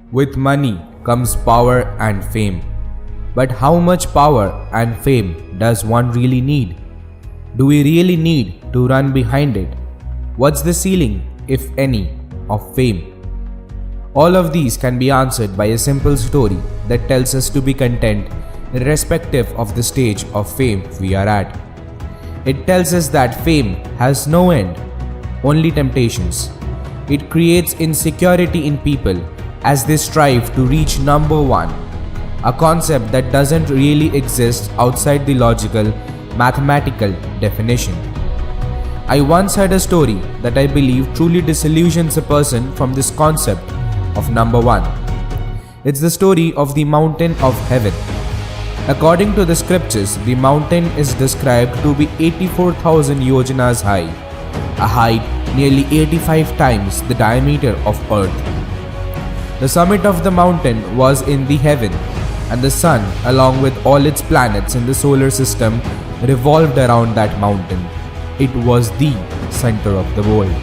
With money comes power and fame. But how much power and fame does one really need? Do we really need to run behind it? What's the ceiling, if any, of fame? All of these can be answered by a simple story that tells us to be content irrespective of the stage of fame we are at. It tells us that fame has no end, only temptations. It creates insecurity in people as they strive to reach number one, a concept that doesn't really exist outside the logical, mathematical definition. I once heard a story that I believe truly disillusions a person from this concept of number one. It's the story of the mountain of heaven. According to the scriptures, the mountain is described to be 84,000 yojanas high, a height nearly 85 times the diameter of Earth. The summit of the mountain was in the heaven, and the sun, along with all its planets in the solar system, revolved around that mountain. It was the center of the world.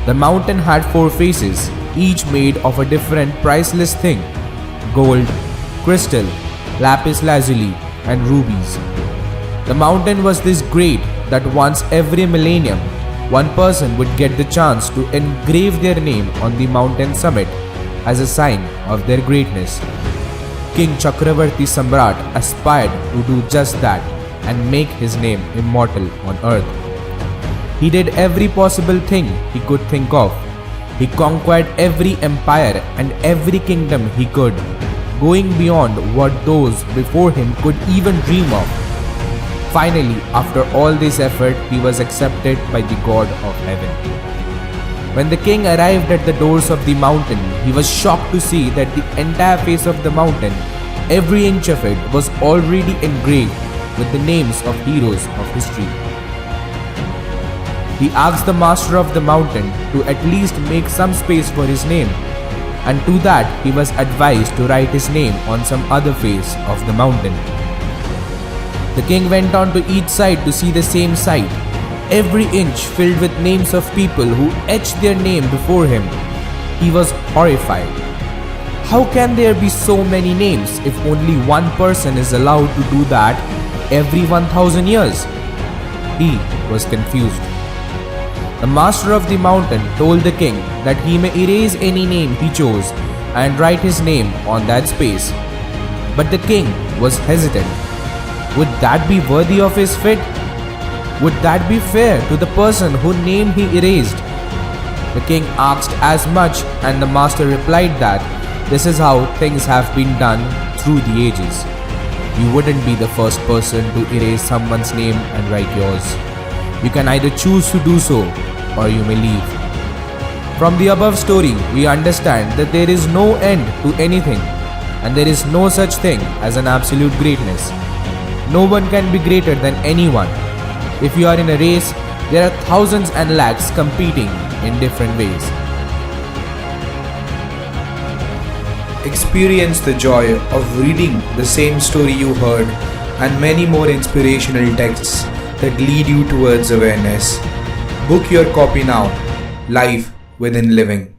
The mountain had 4 faces, each made of a different priceless thing: gold, crystal, lapis lazuli, and rubies. The mountain was this great that once every millennium, one person would get the chance to engrave their name on the mountain summit as a sign of their greatness. King Chakravarti Samrat aspired to do just that and make his name immortal on earth. He did every possible thing he could think of. He conquered every empire and every kingdom he could, going beyond what those before him could even dream of. Finally, after all this effort, he was accepted by the God of heaven. When the king arrived at the doors of the mountain, he was shocked to see that the entire face of the mountain, every inch of it, was already engraved with the names of heroes of history. He asked the master of the mountain to at least make some space for his name, and to that he was advised to write his name on some other face of the mountain. The king went on to each side to see the same sight, every inch filled with names of people who etched their name before him. He was horrified. How can there be so many names if only one person is allowed to do that every 1,000 years? He was confused. The master of the mountain told the king that he may erase any name he chose and write his name on that space. But the king was hesitant. Would that be worthy of his fate? Would that be fair to the person whose name he erased? The king asked as much, and the master replied that this is how things have been done through the ages. You wouldn't be the first person to erase someone's name and write yours. You can either choose to do so, or you may leave. From the above story, we understand that there is no end to anything, and there is no such thing as an absolute greatness. No one can be greater than anyone. If you are in a race, there are thousands and lakhs competing in different ways. Experience the joy of reading the same story you heard and many more inspirational texts that lead you towards awareness. Book your copy now. Life within living.